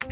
Hi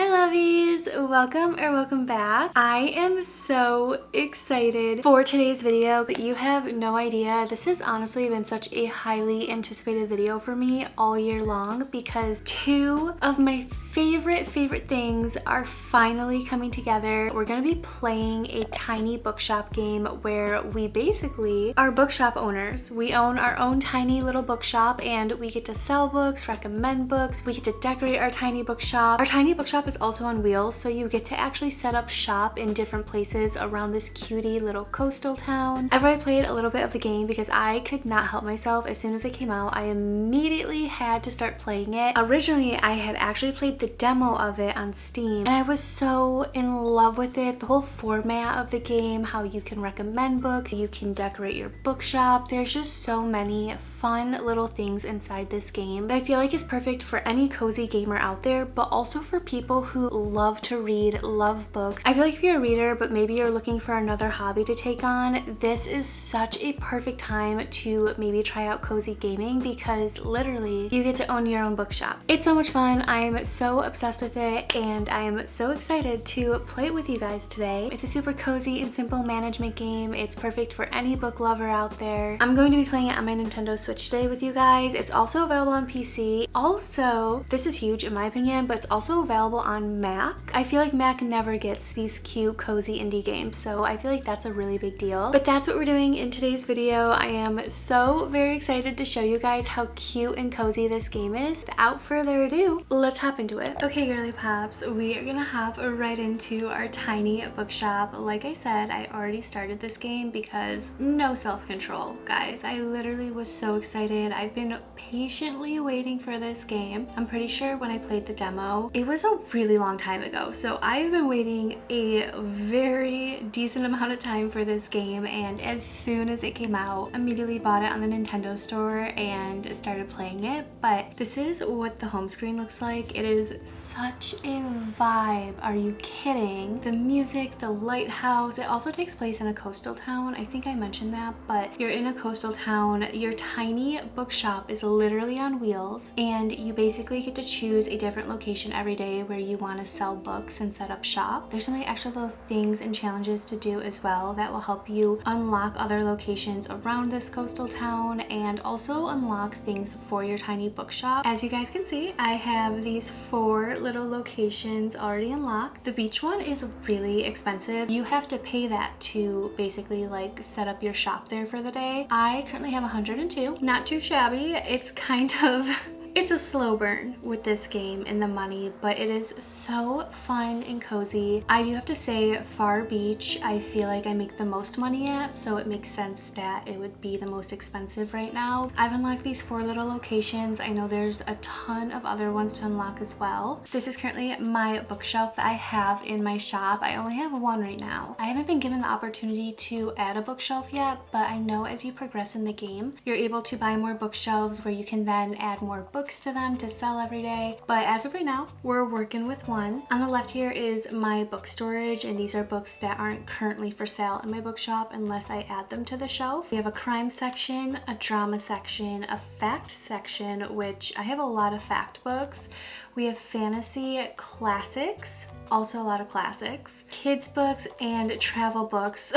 lovies! Welcome back. I am so excited for today's video, but you have no idea. This has honestly been such a highly anticipated video for me all year long because two of my favorite things are finally coming together. We're gonna be playing a tiny bookshop game where we basically are bookshop owners. We own our own tiny little bookshop and we get to sell books, recommend books, we get to decorate our tiny bookshop. Our tiny bookshop is also on wheels, so you get to actually set up shop in different places around this cutie little coastal town. I've already played a little bit of the game because I could not help myself. As soon as it came out, I immediately had to start playing it. Originally, I had actually played the demo of it on Steam and I was so in love with it. The whole format of the game, how you can recommend books, you can decorate your bookshop. There's just so many fun little things inside this game that I feel like is perfect for any cozy gamer out there, but also for people who love to read, love books. I feel like if you're a reader but maybe you're looking for another hobby to take on, this is such a perfect time to maybe try out cozy gaming because literally you get to own your own bookshop. It's so much fun. I'm so obsessed with it and I am so excited to play it with you guys today. It's a super cozy and simple management game. It's perfect for any book lover out there. I'm going to be playing it on my Nintendo Switch today with you guys. It's also available on PC. Also, this is huge in my opinion, but it's also available on Mac. I feel like Mac never gets these cute, cozy indie games, so I feel like that's a really big deal. But that's what we're doing in today's video. I am so very excited to show you guys how cute and cozy this game is. Without further ado, let's hop into it. Okay, girly pops, we are gonna hop right into our tiny bookshop. Like I said, I already started this game because no self-control, guys. I literally was so excited. I've been patiently waiting for this game. I'm pretty sure when I played the demo, it was a really long time ago. So I've been waiting a very decent amount of time for this game, and as soon as it came out, immediately bought it on the Nintendo store and started playing it. But this is what the home screen looks like. It is such a vibe. Are you kidding? The music, the lighthouse. It also takes place in a coastal town. I think I mentioned that, but you're in a coastal town. Your tiny bookshop is literally on wheels and you basically get to choose a different location every day where you want to sell books and set up shop. There's so many extra little things and challenges to do as well that will help you unlock other locations around this coastal town and also unlock things for your tiny bookshop. As you guys can see, I have these 4 little locations already unlocked. The beach one is really expensive. You have to pay that to basically like set up your shop there for the day. I currently have 102. Not too shabby. It's kind of it's a slow burn with this game and the money, but it is so fun and cozy. I do have to say, Far Beach, I feel like I make the most money at, so it makes sense that it would be the most expensive right now. I've unlocked these 4 little locations. I know there's a ton of other ones to unlock as well. This is currently my bookshelf that I have in my shop. I only have 1 right now. I haven't been given the opportunity to add a bookshelf yet, but I know as you progress in the game, you're able to buy more bookshelves where you can then add more books to them to sell every day. But as of right now, we're working with 1. On the left here is my book storage, and these are books that aren't currently for sale in my bookshop unless I add them to the shelf. We have a crime section, a drama section, a fact section, which I have a lot of fact books. We have fantasy classics, also a lot of classics, kids books, and travel books.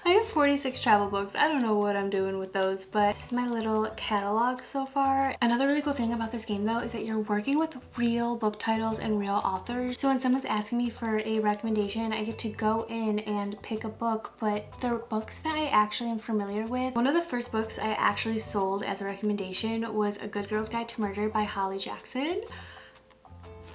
I have 46 travel books. I don't know what I'm doing with those, but this is my little catalog so far. Another really cool thing about this game though is that you're working with real book titles and real authors. So when someone's asking me for a recommendation, I get to go in and pick a book, but they're books that I actually am familiar with. One of the first books I actually sold as a recommendation was A Good Girl's Guide to Murder by Holly Jackson.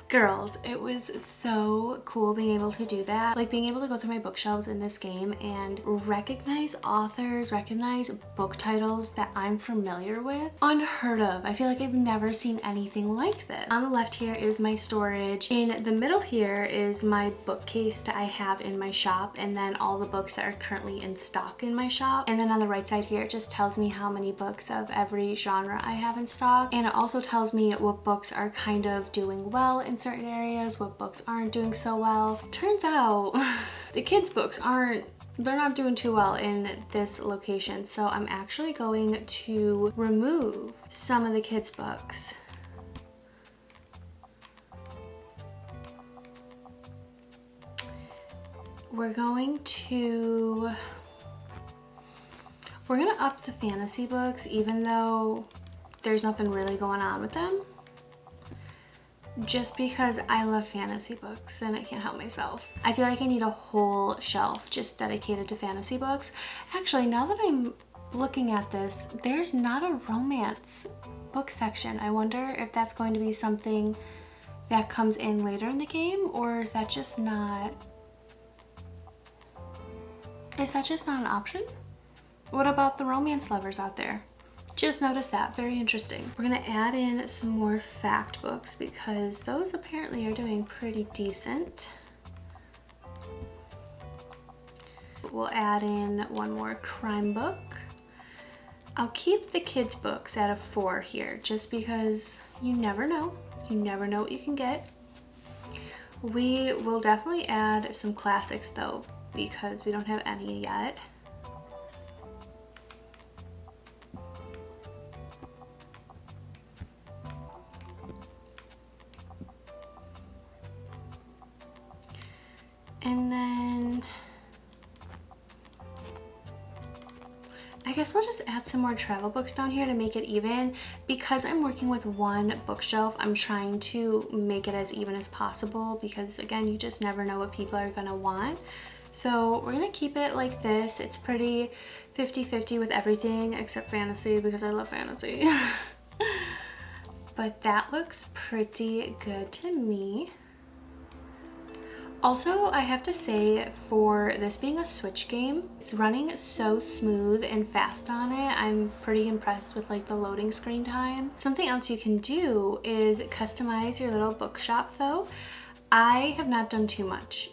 Girls, it was so cool being able to do that. Like being able to go through my bookshelves in this game and recognize authors, recognize book titles that I'm familiar with. Unheard of. I feel like I've never seen anything like this. On the left here is my storage. In the middle here is my bookcase that I have in my shop, and then all the books that are currently in stock in my shop. And then on the right side here, it just tells me how many books of every genre I have in stock. And it also tells me what books are kind of doing well in certain areas, what books aren't doing so well. Turns out the kids' books they're not doing too well in this location. So I'm actually going to remove some of the kids' books. We're gonna up the fantasy books, even though there's nothing really going on with them. Just because I love fantasy books and I can't help myself. I feel like I need a whole shelf just dedicated to fantasy books. Actually, now that I'm looking at this, there's not a romance book section. I wonder if that's going to be something that comes in later in the game, or is that just not an option? What about the romance lovers out there? Just noticed that. Very interesting. We're gonna add in some more fact books because those apparently are doing pretty decent. We'll add in one more crime book. I'll keep the kids' books at a 4 here just because you never know. You never know what you can get. We will definitely add some classics though because we don't have any yet. And then I guess we'll just add some more travel books down here to make it even. Because I'm working with one bookshelf, I'm trying to make it as even as possible because again, you just never know what people are gonna want. So we're gonna keep it like this. It's pretty 50-50 with everything except fantasy because I love fantasy. But that looks pretty good to me. Also, I have to say, for this being a Switch game, it's running so smooth and fast on it. I'm pretty impressed with like the loading screen time. Something else you can do is customize your little bookshop though. I have not done too much.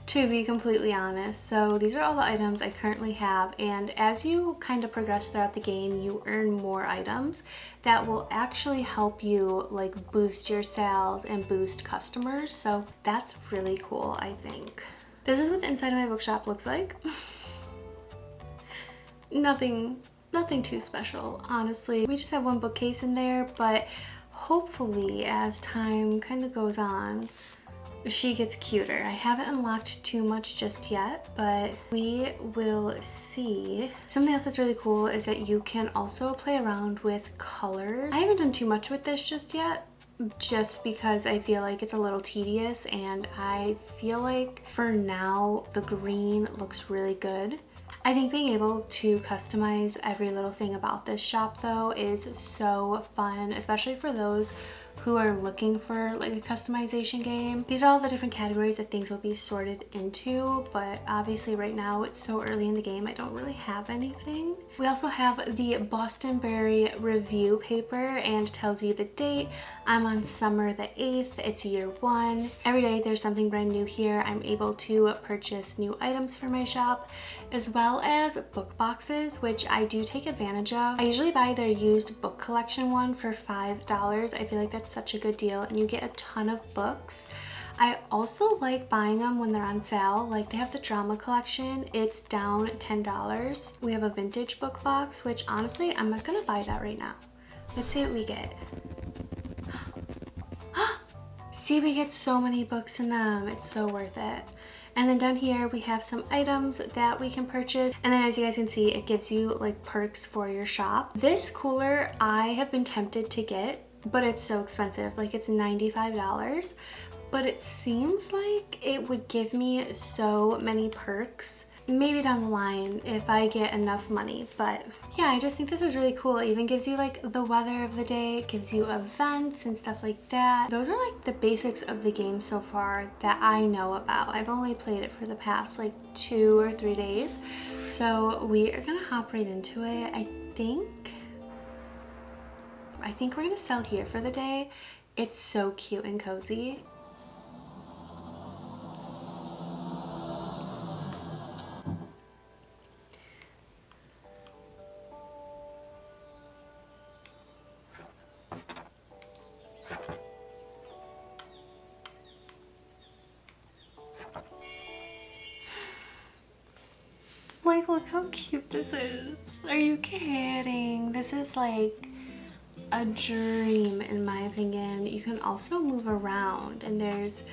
To be completely honest. So these are all the items I currently have, and as you kind of progress throughout the game, you earn more items that will actually help you like boost your sales and boost customers. So that's really cool, I think. This is what the inside of my bookshop looks like. Nothing too special, honestly. We just have one bookcase in there, but hopefully as time kind of goes on, she gets cuter. I haven't unlocked too much just yet, but we will see. Something else that's really cool is that you can also play around with colors. I haven't done too much with this just yet, just because I feel like it's a little tedious, and I feel like for now the green looks really good. I think being able to customize every little thing about this shop though is so fun, especially for those who are looking for like a customization game. These are all the different categories that things will be sorted into, but obviously right now it's so early in the game, I don't really have anything. We also have the Boston Berry review paper and tells you the date. I'm on summer the 8th, it's year 1. Every day there's something brand new here. I'm able to purchase new items for my shop, as well as book boxes, which I do take advantage of. I usually buy their used book collection one for $5. I feel like that's such a good deal and you get a ton of books. I also like buying them when they're on sale. Like they have the drama collection, it's down $10. We have a vintage book box, which honestly, I'm not gonna buy that right now. Let's see what we get. See, we get so many books in them. It's so worth it. And then down here we have some items that we can purchase, and then as you guys can see, it gives you like perks for your shop. This cooler I have been tempted to get, but it's so expensive. Like it's $95, but it seems like it would give me so many perks. Maybe down the line if I get enough money, but yeah, I just think this is really cool. It even gives you like the weather of the day, it gives you events and stuff like that. Those are like the basics of the game so far that I know about. I've only played it for the past like 2 or 3 days, so we are gonna hop right into it. I think we're gonna sell here for the day. It's so cute and cozy. Look how cute this is. Are you kidding? This is like a dream in my opinion. You can also move around and there's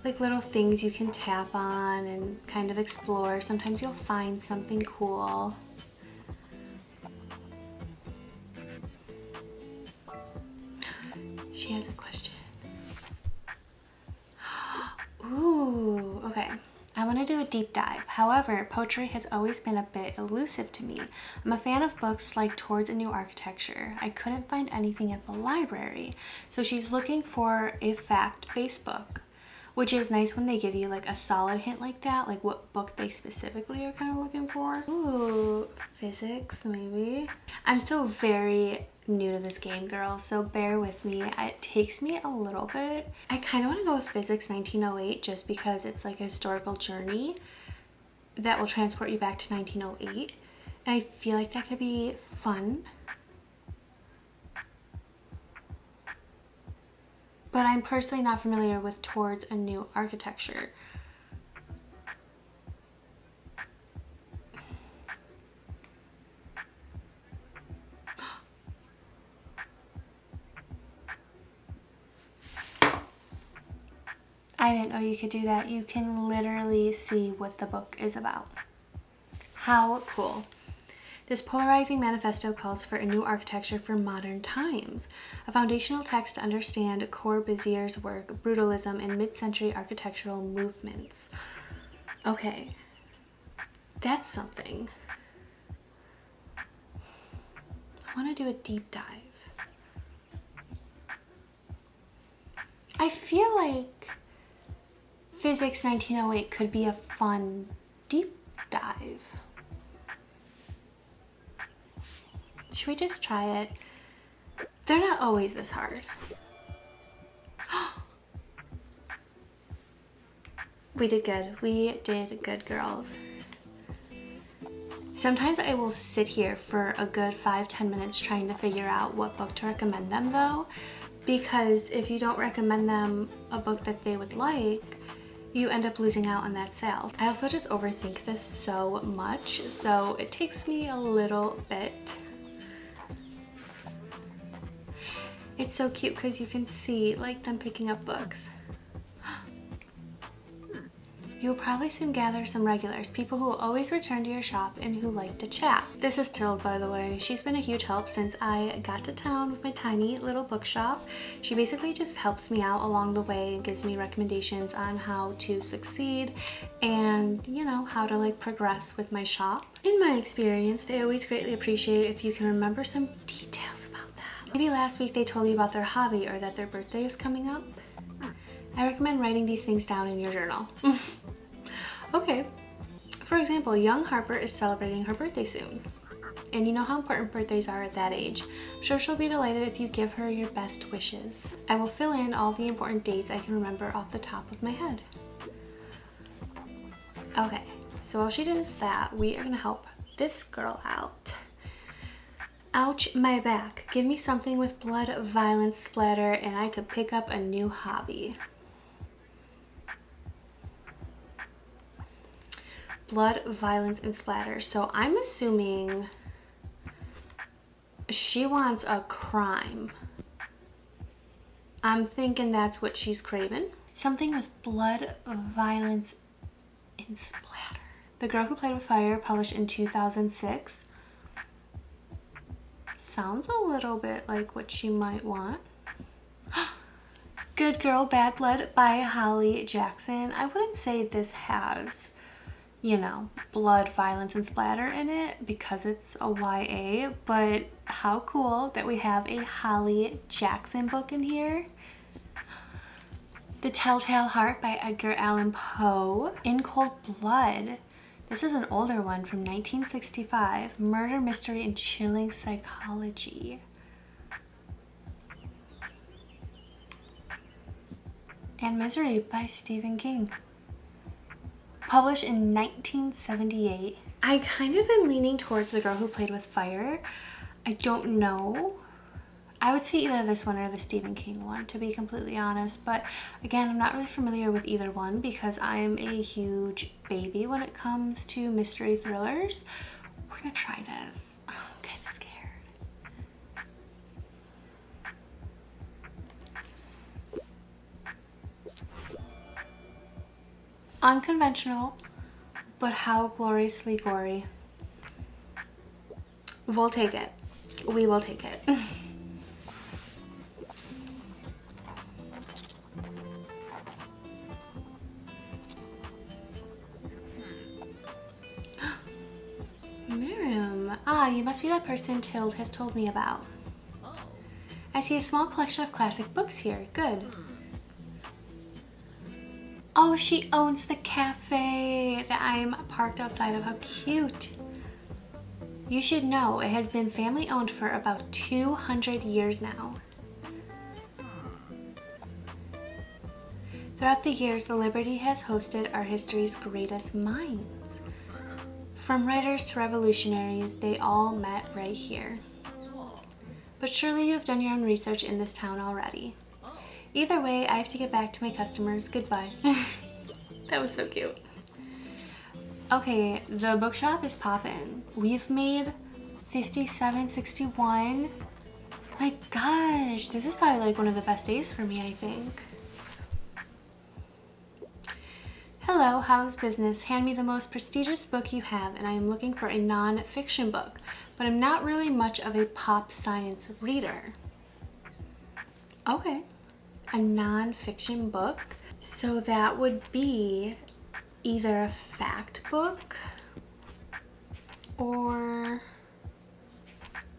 like little things you can tap on and kind of explore. Sometimes you'll find something cool. She has a question. Ooh, okay. I want to do a deep dive. However, poetry has always been a bit elusive to me. I'm a fan of books like Towards a New Architecture. I couldn't find anything at the library. So she's looking for a fact-based book, which is nice when they give you like a solid hint like that, like what book they specifically are kind of looking for. Ooh, physics maybe. I'm still very new to this game, girl, so bear with me. It takes me a little bit. I kind of want to go with Physics 1908 just because it's like a historical journey that will transport you back to 1908. And I feel like that could be fun. But I'm personally not familiar with Towards a New Architecture. I didn't know you could do that. You can literally see what the book is about. How cool. This polarizing manifesto calls for a new architecture for modern times, a foundational text to understand Corbusier's work, brutalism, and mid-century architectural movements. Okay, that's something. I want to do a deep dive. I feel like Physics 1908 could be a fun deep dive. Should we just try it? They're not always this hard. We did good. We did good, girls. Sometimes I will sit here for a good 5-10 minutes trying to figure out what book to recommend them though, because if you don't recommend them a book that they would like, you end up losing out on that sale. I also just overthink this so much, so it takes me a little bit. It's so cute because you can see like them picking up books. You'll probably soon gather some regulars, people who will always return to your shop and who like to chat. This is Tilde, by the way. She's been a huge help since I got to town with my tiny little bookshop. She basically just helps me out along the way and gives me recommendations on how to succeed and, you know, how to like progress with my shop. In my experience, they always greatly appreciate if you can remember some details about that. Maybe last week they told you about their hobby or that their birthday is coming up. I recommend writing these things down in your journal. Okay, for example, young Harper is celebrating her birthday soon. And you know how important birthdays are at that age. I'm sure she'll be delighted if you give her your best wishes. I will fill in all the important dates I can remember off the top of my head. Okay, so while she does that, we are gonna help this girl out. Ouch, my back. Give me something with blood, violence, splatter, and I could pick up a new hobby. Blood, violence, and splatter. So I'm assuming she wants a crime. I'm thinking that's what she's craving. Something with blood, violence, and splatter. The Girl Who Played with Fire, published in 2006. Sounds a little bit like what she might want. Good Girl, Bad Blood by Holly Jackson. I wouldn't say this has, you know, blood, violence, and splatter in it because it's a YA, but how cool that we have a Holly Jackson book in here. The Telltale Heart by Edgar Allan Poe. In Cold Blood. This is an older one from 1965. Murder, mystery, and chilling psychology. And Misery by Stephen King. Published in 1978. I kind of am leaning towards The Girl Who Played with Fire. I don't know. I would say either this one or the Stephen King one, to be completely honest. But again, I'm not really familiar with either one because I am a huge baby when it comes to mystery thrillers we're gonna try this. Oh, I'm kind of scared. Unconventional, but how gloriously gory. We'll take it. We will take it. Miriam. Ah, you must be that person Tilde has told me about. I see a small collection of classic books here. Good. Oh, she owns the cafe that I'm parked outside of. How cute. You should know it has been family owned for about 200 years now. Throughout the years, the Liberty has hosted our history's greatest minds. From writers to revolutionaries, they all met right here. But surely you have done your own research in this town already. Either way, I have to get back to my customers. Goodbye. That was so cute. Okay, the bookshop is poppin'. We've made $57.61. My gosh, this is probably like one of the best days for me, I think. Hello, how's business? Hand me the most prestigious book you have, and I am looking for a non-fiction book, but I'm not really much of a pop science reader. Okay, a non-fiction book. So that would be either a fact book or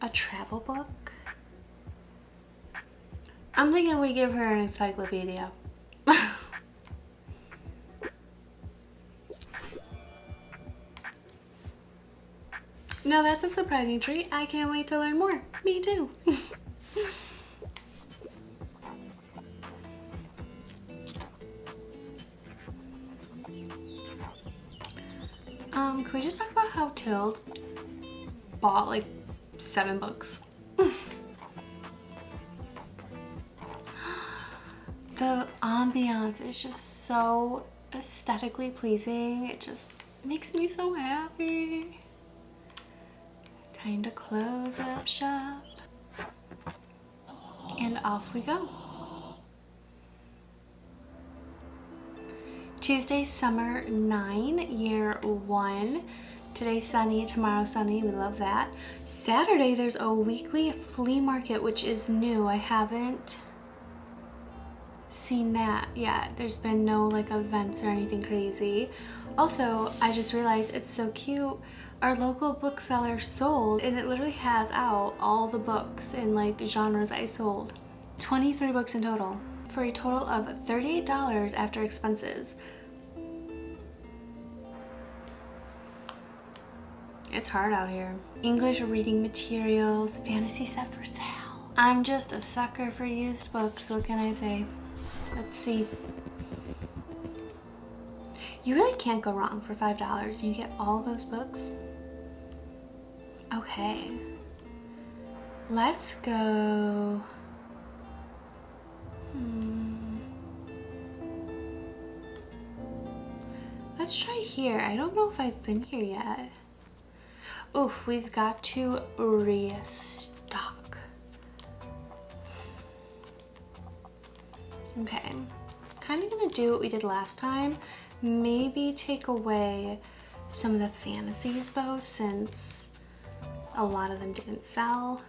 a travel book. I'm thinking we give her an encyclopedia. Now that's a surprising treat. I can't wait to learn more. Me too. Can we just talk about how Tilde bought like 7 books? The ambiance is just so aesthetically pleasing. It just makes me so happy. Time to close up shop. And off we go. Tuesday, summer 9, year 1. Today sunny, tomorrow sunny. We love that. Saturday, there's a weekly flea market, which is new. I haven't seen that yet. There's been no like events or anything crazy. Also, I just realized it's so cute. Our local bookseller sold, and it literally has out all the books in like genres I sold. 23 books in total, for a total of $38 after expenses. It's hard out here. English reading materials, fantasy set for sale. I'm just a sucker for used books, what can I say? Let's see. You really can't go wrong for $5. You get all those books. Okay. Let's go. Let's try here. I don't know if I've been here yet. Oof, we've got to restock. Okay. Kind of gonna do what we did last time. Maybe take away some of the fantasies though, since a lot of them didn't sell.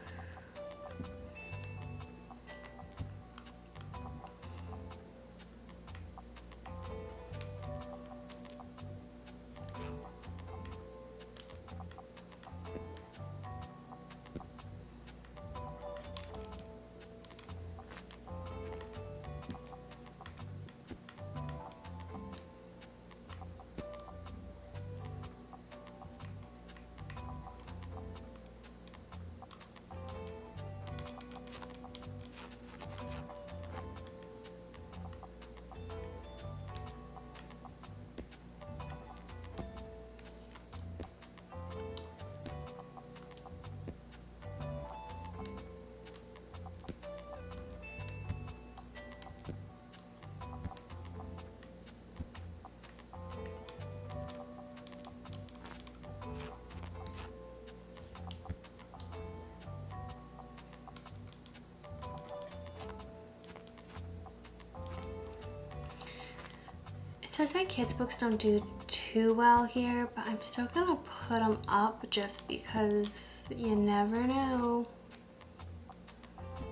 says that kids books don't do too well here, but I'm still gonna put them up just because you never know.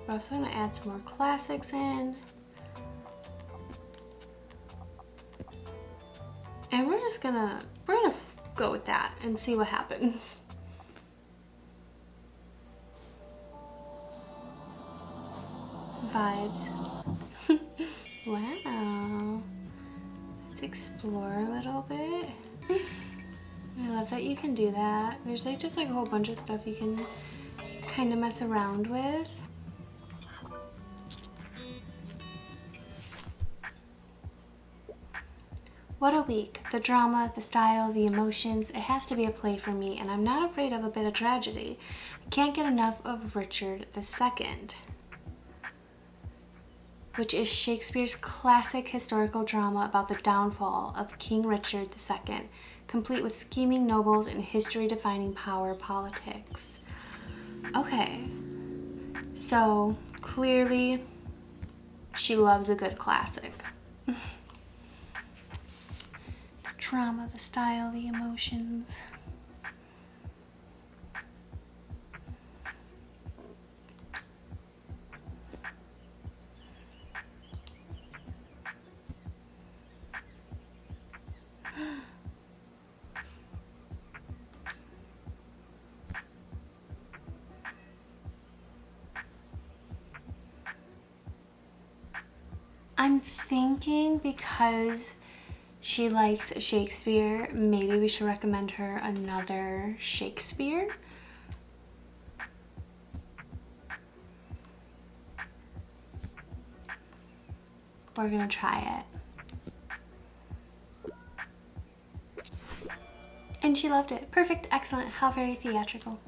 We're also gonna add some more classics in. And we're gonna go with that and see what happens. Vibes. Wow. Let's explore a little bit. I love that you can do that. There's like just like a whole bunch of stuff you can kind of mess around with. What a week. The drama, the style, the emotions. It has to be a play for me, and I'm not afraid of a bit of tragedy. I can't get enough of Richard II, which is Shakespeare's classic historical drama about the downfall of King Richard II, complete with scheming nobles and history-defining power politics. Okay, so clearly she loves a good classic. Drama, the style, the emotions. I'm thinking because she likes Shakespeare, maybe we should recommend her another Shakespeare. We're gonna try it. And she loved it. Perfect, excellent, how very theatrical.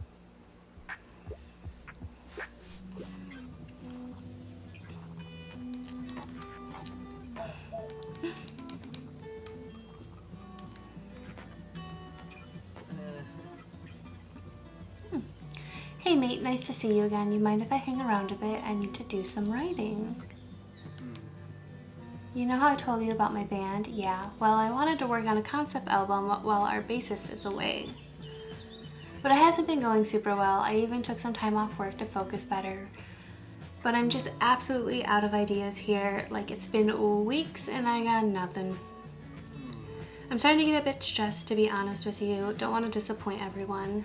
Hey mate, nice to see you again. You mind if I hang around a bit? I need to do some writing. You know how I told you about my band? Yeah, well I wanted to work on a concept album while our bassist is away. But it hasn't been going super well. I even took some time off work to focus better. But I'm just absolutely out of ideas here. Like it's been weeks and I got nothing. I'm starting to get a bit stressed, to be honest with you. Don't want to disappoint everyone.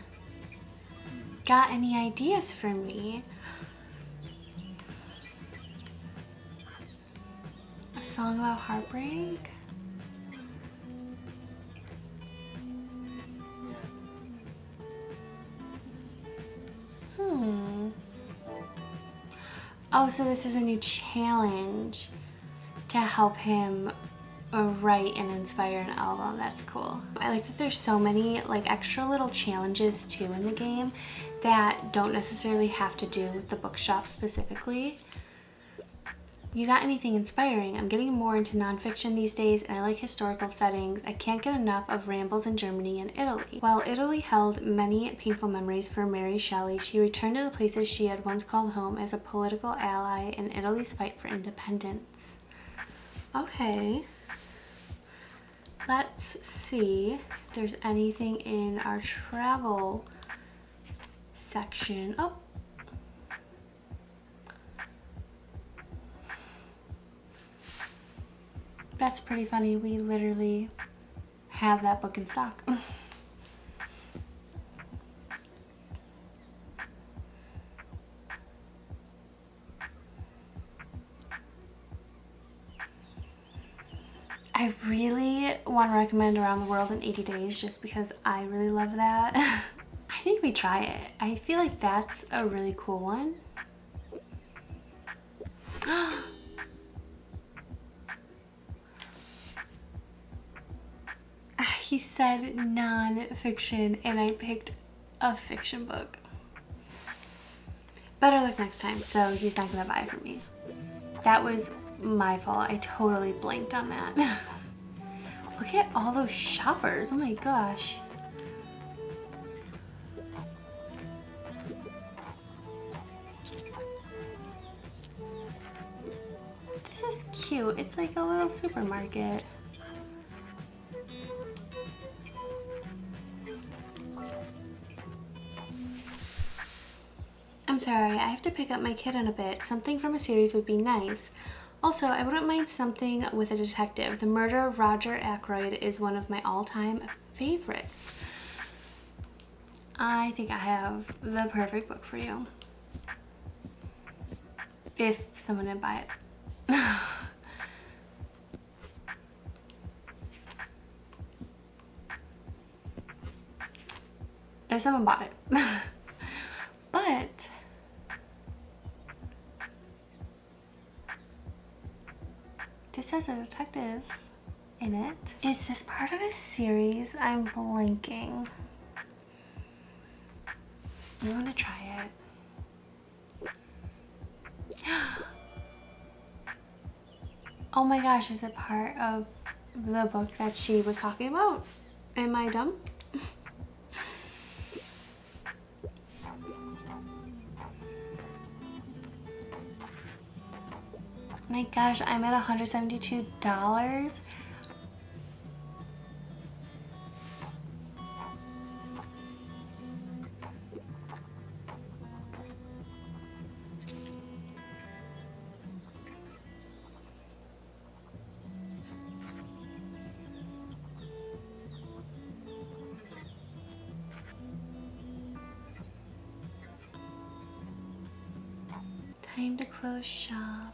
Got any ideas for me? A song about heartbreak? Oh, so this is a new challenge to help him write and inspire an album. That's cool. I like that there's so many like extra little challenges too in the game that don't necessarily have to do with the bookshop specifically. You got anything inspiring? I'm getting more into nonfiction these days and I like historical settings. I can't get enough of rambles in Germany and Italy. While Italy held many painful memories for Mary Shelley, she returned to the places she had once called home as a political ally in Italy's fight for independence. Okay. Let's see if there's anything in our travel section. Oh. That's pretty funny. We literally have that book in stock. I really want to recommend Around the World in 80 Days just because I really love that. I think we try it. I feel like that's a really cool one. He said non-fiction and I picked a fiction book. Better luck next time, so he's not gonna buy it from me. That was my fault. I totally blanked on that. Look at all those shoppers. Oh my gosh. This is cute. It's like a little supermarket. sorry, I have to pick up my kid in a bit. Something from a series would be nice. Also, I wouldn't mind something with a detective. The Murder of Roger Ackroyd is one of my all-time favorites. I think I have the perfect book for you. If someone didn't buy it. If someone bought it. But this has a detective in it. Is this part of a series? I'm blanking. I want to try it. Oh my gosh, is it part of the book that she was talking about? Am I dumb? My gosh, I'm at $172. Time to close shop.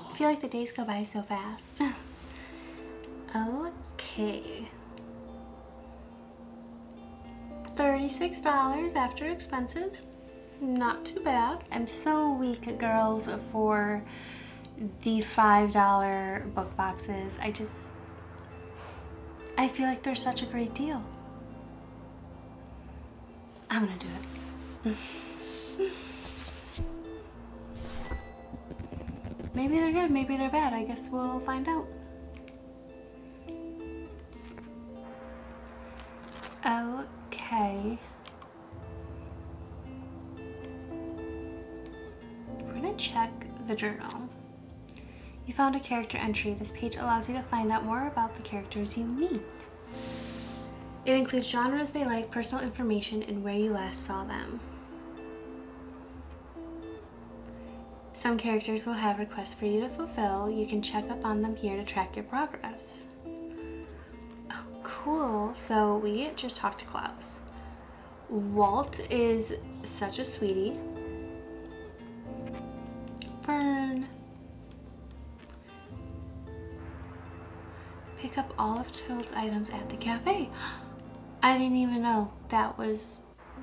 I feel like the days go by so fast. Okay. $36 after expenses. Not too bad. I'm so weak, girls, for the $5 book boxes. I feel like they're such a great deal. I'm gonna do it. Maybe they're good, maybe they're bad. I guess we'll find out. Okay. We're gonna check the journal. You found a character entry. This page allows you to find out more about the characters you meet. It includes genres they like, personal information, and where you last saw them. Some characters will have requests for you to fulfill. You can check up on them here to track your progress. Oh, cool. So we just talked to Klaus. Walt is such a sweetie. Fern. Pick up all of Tilt's items at the cafe. I didn't even know that was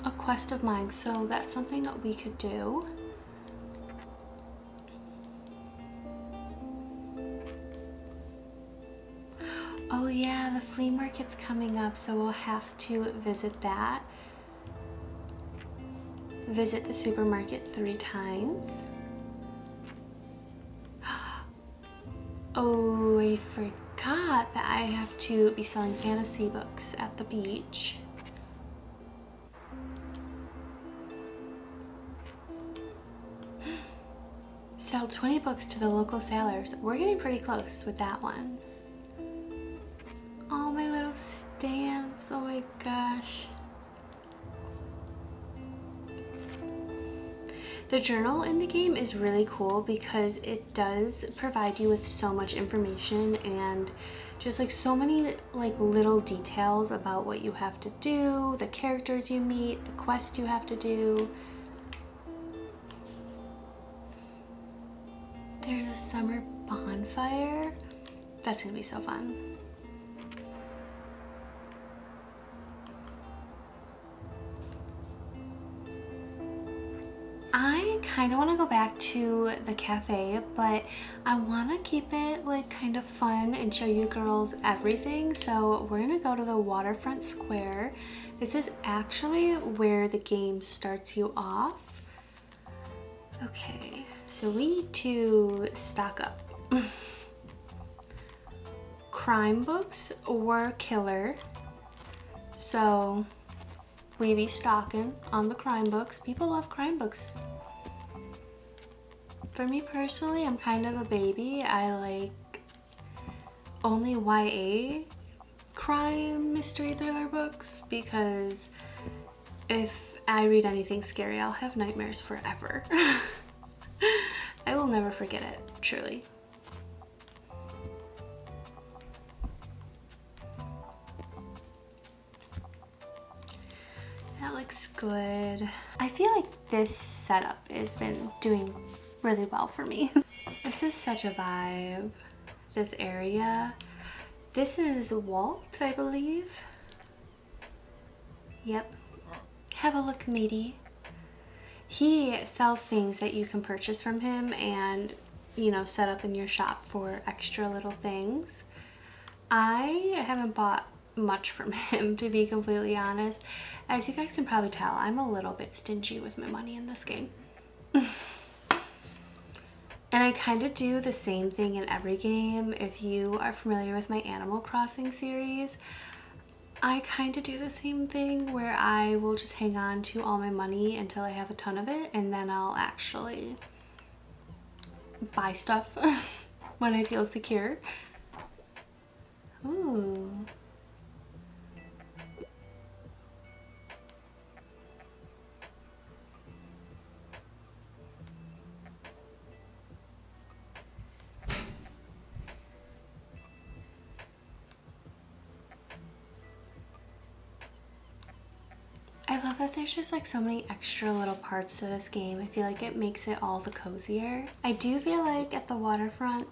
a quest of mine, so that's something that we could do. Oh yeah, the flea market's coming up, so we'll have to visit that. Visit the supermarket 3 times. Oh, I forgot that I have to be selling fantasy books at the beach. Sell 20 books to the local sellers. We're getting pretty close with that one. Oh, my little stamps. Oh my gosh. The journal in the game is really cool because it does provide you with so much information and just like so many like little details about what you have to do, the characters you meet, the quest you have to do. There's a summer bonfire. That's gonna be so fun. I kind of want to go back to the cafe, but I want to keep it like kind of fun and show you girls everything. So we're gonna go to the waterfront square. This is actually where the game starts you off. Okay, so we need to stock up. Crime books or killer. So we be stocking on the crime books. People love crime books. For me personally, I'm kind of a baby. I like only YA crime mystery thriller books, because if I read anything scary, I'll have nightmares forever. I will never forget it, truly. That looks good. I feel like this setup has been doing really well for me. This is such a vibe, this area. This is Walt, I believe. Yep. Have a look, matey. He sells things that you can purchase from him and, you know, set up in your shop for extra little things. I haven't bought much from him, to be completely honest. As you guys can probably tell, I'm a little bit stingy with my money in this game. And I kind of do the same thing in every game. If you are familiar with my Animal Crossing series, I kind of do the same thing where I will just hang on to all my money until I have a ton of it, and then I'll actually buy stuff when I feel secure. Ooh. I love that there's just like so many extra little parts to this game. I feel like it makes it all the cozier. I do feel like at the waterfront,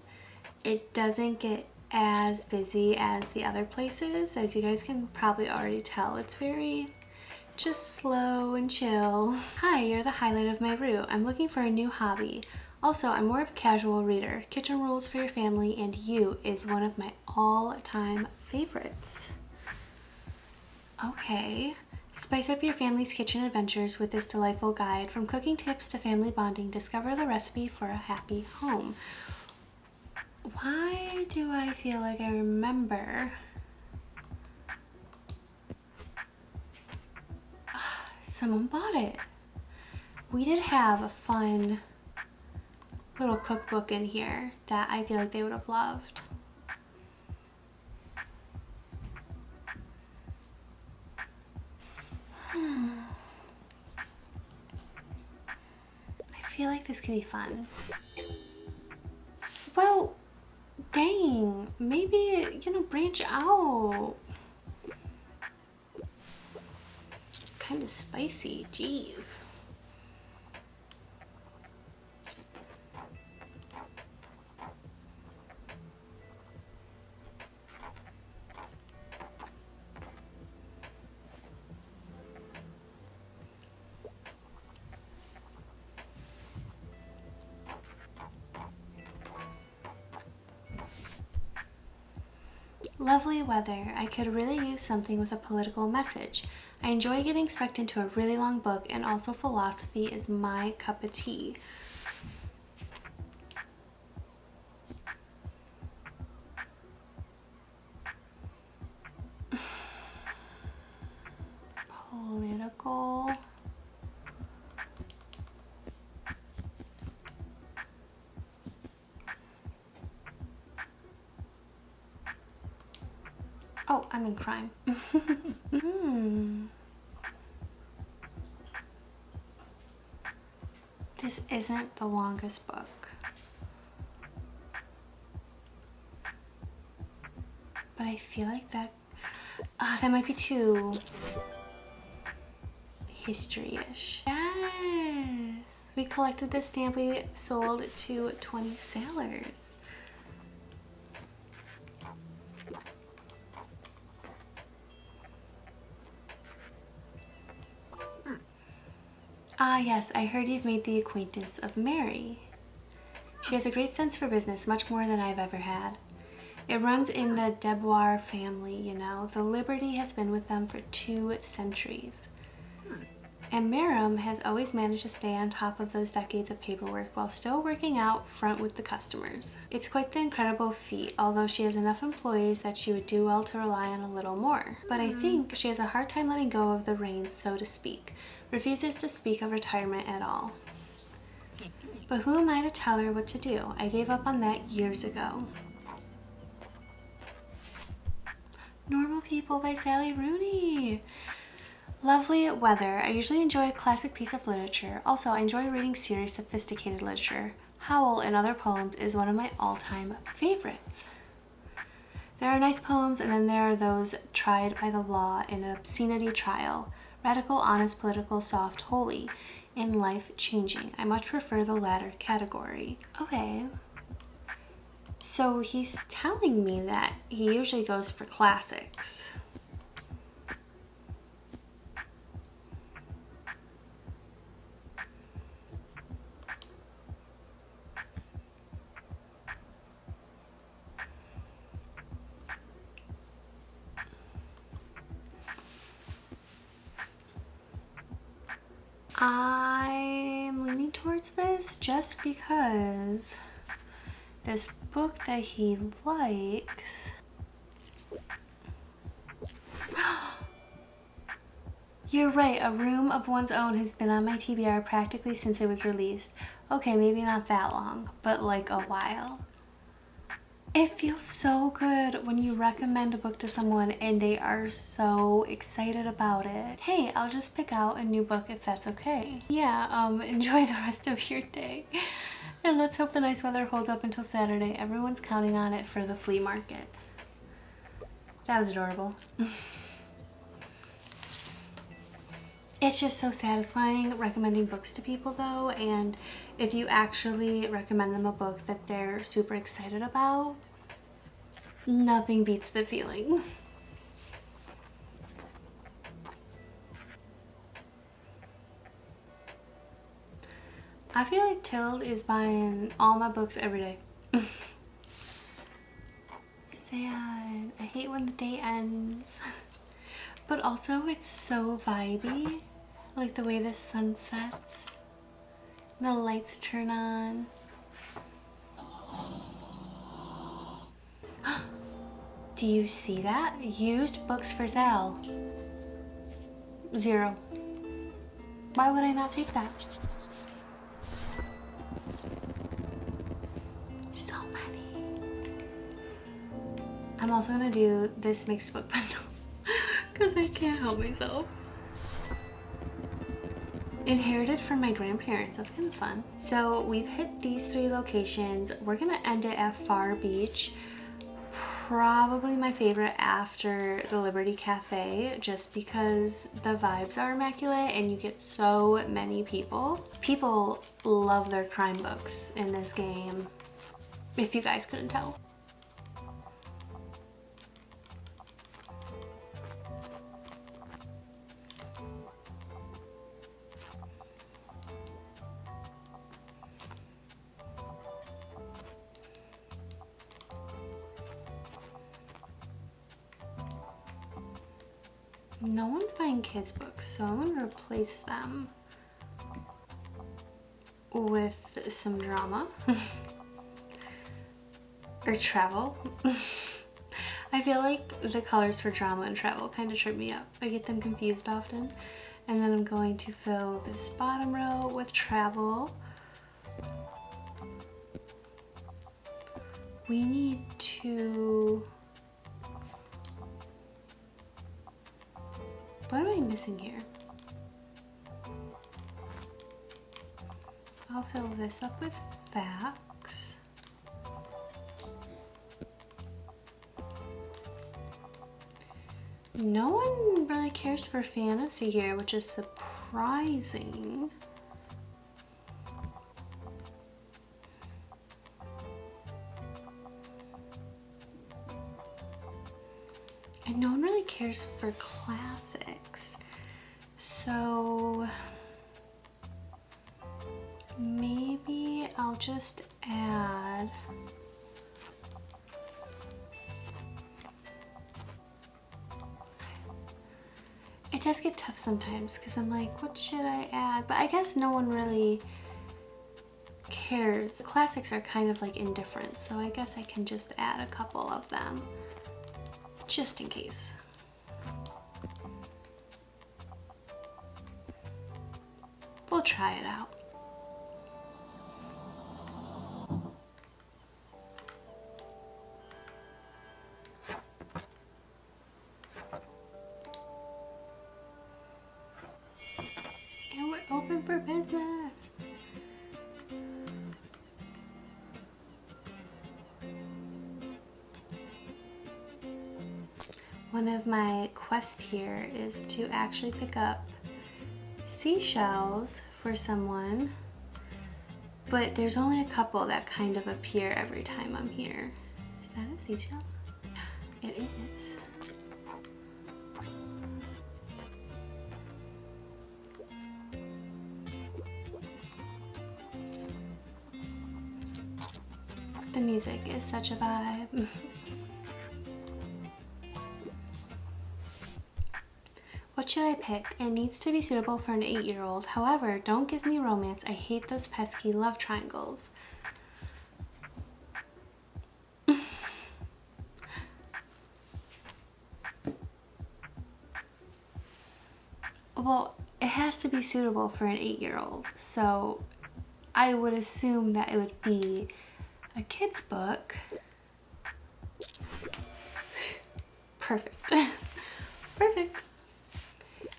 it doesn't get as busy as the other places. As you guys can probably already tell, it's very just slow and chill. Hi, you're the highlight of my route. I'm looking for a new hobby. Also, I'm more of a casual reader. Kitchen Rules for Your Family and You is one of my all-time favorites. Okay. Spice up your family's kitchen adventures with this delightful guide. From cooking tips to family bonding, discover the recipe for a happy home. Why do I feel like I remember? Someone bought it. We did have a fun little cookbook in here that I feel like they would have loved. I feel like this could be fun. Well, dang, maybe, you know, branch out. Kind of spicy, jeez. Lovely weather. I could really use something with a political message. I enjoy getting sucked into a really long book, and also philosophy is my cup of tea. Political. Oh, I'm in crime. This isn't the longest book. But I feel like that might be too history-ish. Yes! We collected this stamp we sold to 20 sailors. Ah yes, I heard you've made the acquaintance of Mary. She has a great sense for business, much more than I've ever had. It runs in the Deboir family, you know. The Liberty has been with them for 2 centuries. And Miriam has always managed to stay on top of those decades of paperwork while still working out front with the customers. It's quite the incredible feat, although she has enough employees that she would do well to rely on a little more. But I think she has a hard time letting go of the reins, so to speak. Refuses to speak of retirement at all. But who am I to tell her what to do? I gave up on that years ago. Normal People by Sally Rooney. Lovely weather. I usually enjoy a classic piece of literature. Also, I enjoy reading serious, sophisticated literature. Howl and Other Poems is one of my all-time favorites. There are nice poems, and then there are those tried by the law in an obscenity trial. Radical, honest, political, soft, holy, and life-changing. I much prefer the latter category. Okay. So he's telling me that he usually goes for classics. I'm leaning towards this just because this book that he likes. You're right, A Room of One's Own has been on my TBR practically since it was released. Okay, maybe not that long, but like a while. It feels so good when you recommend a book to someone and they are so excited about it. Hey, I'll just pick out a new book if that's okay. Yeah, enjoy the rest of your day. And let's hope the nice weather holds up until Saturday. Everyone's counting on it for the flea market. That was adorable. It's just so satisfying recommending books to people though, and if you actually recommend them a book that they're super excited about, nothing beats the feeling. I feel like Tilde is buying all my books every day. Sad. I hate when the day ends. But also it's so vibey. Like the way the sun sets, the lights turn on. Do you see that? Used books for sale. 0. Why would I not take that? So many. I'm also gonna do this mixed book bundle because I can't help myself. Inherited from my grandparents. That's kind of fun. So we've hit these 3 locations. We're gonna end it at Far Beach. Probably my favorite after the Liberty Cafe, just because the vibes are immaculate and you get so many people. People love their crime books in this game, if you guys couldn't tell. No one's buying kids books, so I'm gonna replace them with some drama or travel. I feel like the colors for drama and travel kind of trip me up. I get them confused often. And then I'm going to fill this bottom row with travel. We need to... What am I missing here? I'll fill this up with facts. No one really cares for fantasy here, which is surprising. And no one really cares for classics. So maybe I'll just add it does get tough sometimes because I'm like, what should I add? But I guess no one really cares. The classics are kind of like indifferent, so I guess I can just add a couple of them just in case. We'll try it out. One of my quests here is to actually pick up seashells for someone, but there's only a couple that kind of appear every time I'm here. Is that a seashell? It is. The music is such a vibe. What should I pick? It needs to be suitable for an 8-year-old. However, don't give me romance. I hate those pesky love triangles. Well, it has to be suitable for an 8-year-old. So I would assume that it would be a kid's book. Perfect. Perfect.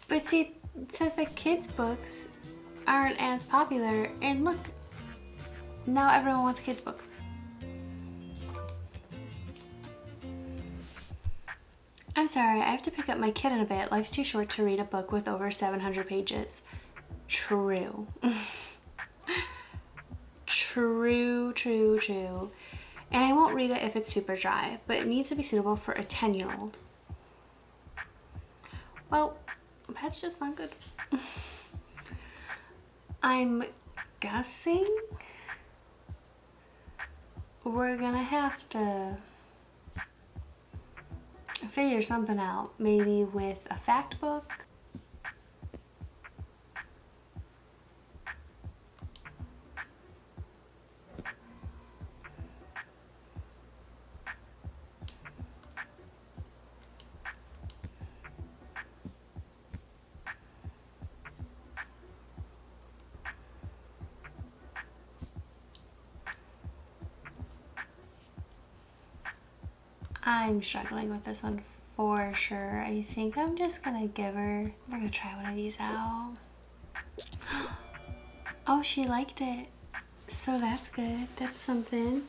But see, it says that kids' books aren't as popular, and look, now everyone wants a kid's book. I'm sorry, I have to pick up my kid in a bit. Life's too short to read a book with over 700 pages. True. True. And I won't read it if it's super dry, but it needs to be suitable for a 10-year-old. Well, that's just not good. I'm guessing we're gonna have to figure something out, maybe with a fact book. I'm struggling with this one for sure. I think I'm just gonna give her, we're gonna try one of these out. Oh, she liked it. So that's good. That's something.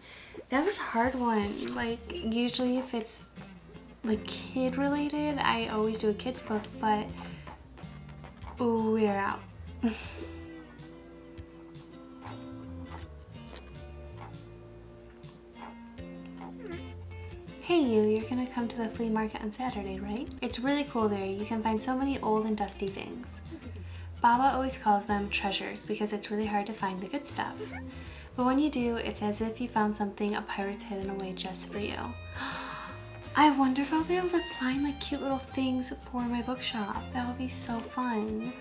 That was a hard one. Like, usually if it's like kid related, I always do a kid's book, but we're out. Hey you, you're gonna come to the flea market on Saturday, right? It's really cool there. You can find so many old and dusty things. Baba always calls them treasures because it's really hard to find the good stuff. But when you do, it's as if you found something a pirate's hidden away just for you. I wonder if I'll be able to find like cute little things for my bookshop. That would be so fun.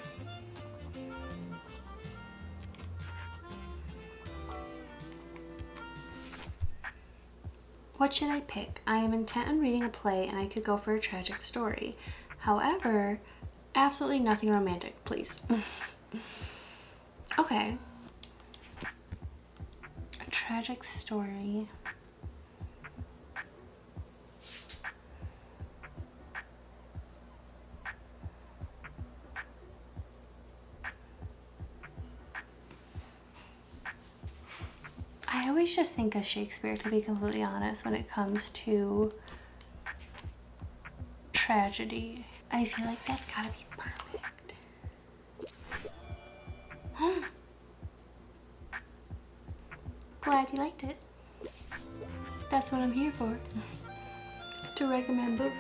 What should I pick? I am intent on reading a play and I could go for a tragic story. However, absolutely nothing romantic, please. Okay. A tragic story. I always just think of Shakespeare, to be completely honest, when it comes to tragedy. I feel like that's gotta be perfect. Glad you liked it. That's what I'm here for. To recommend books.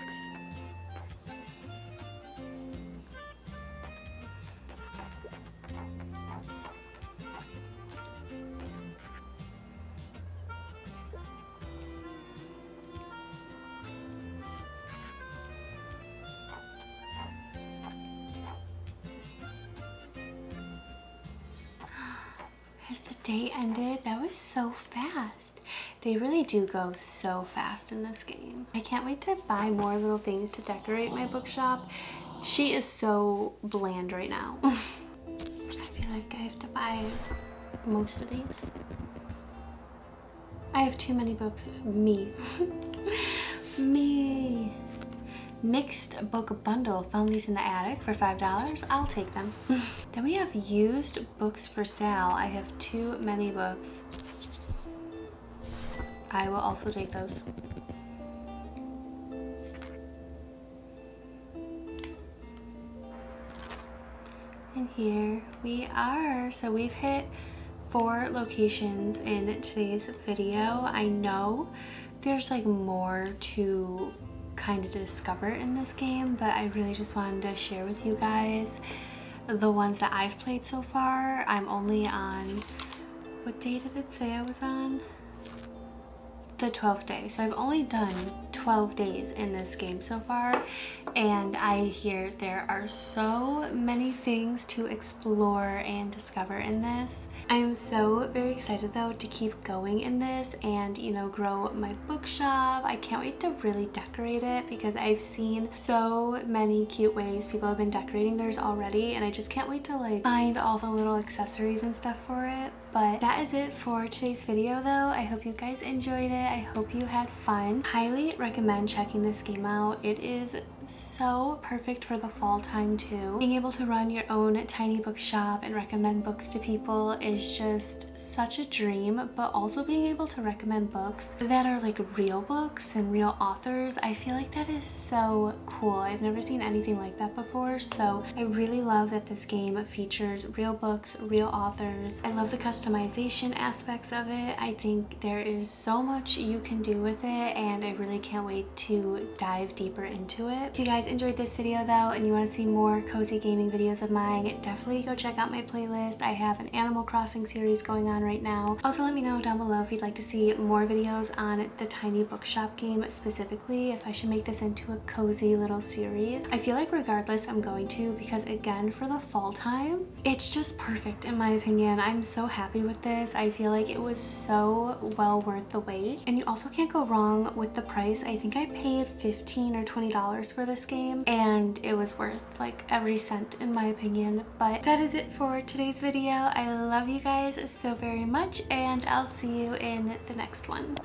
Has the day ended? That was so fast. They really do go so fast in this game. I can't wait to buy more little things to decorate my bookshop. She is so bland right now. I feel like I have to buy most of these. I have too many books. Me. Me. Mixed book bundle. Found these in the attic for $5. I'll take them. Then we have used books for sale. I have too many books. I will also take those. And here we are. So we've hit 4 locations in today's video. I know there's like more to kind of discover in this game, but I really just wanted to share with you guys the ones that I've played so far. I'm only on, what day did it say I was on? The 12th day. So I've only done 12 days in this game so far, and I hear there are so many things to explore and discover in this. I am so very excited though to keep going in this and, you know, grow my bookshop. I can't wait to really decorate it because I've seen so many cute ways people have been decorating theirs already, and I just can't wait to like find all the little accessories and stuff for it. But that is it for today's video though. I hope you guys enjoyed it. I hope you had fun. Highly recommend checking this game out. It is so perfect for the fall time too. Being able to run your own tiny bookshop and recommend books to people is just such a dream, but also being able to recommend books that are like real books and real authors, I feel like that is so cool. I've never seen anything like that before, so I really love that this game features real books, real authors. I love the customization aspects of it. I think there is so much you can do with it, and I really can't wait to dive deeper into it. If you guys enjoyed this video though and you want to see more cozy gaming videos of mine, definitely go check out my playlist. I have an Animal Crossing series going on right now. Also, let me know down below if you'd like to see more videos on the Tiny Bookshop game specifically, if I should make this into a cozy little series. I feel like regardless I'm going to, because again, for the fall time, it's just perfect in my opinion. I'm so happy with this. I feel like it was so well worth the wait, and you also can't go wrong with the price. I think I paid $15 or $20 for this game, and it was worth like every cent in my opinion. But that is it for today's video. I love you guys so very much, and I'll see you in the next one.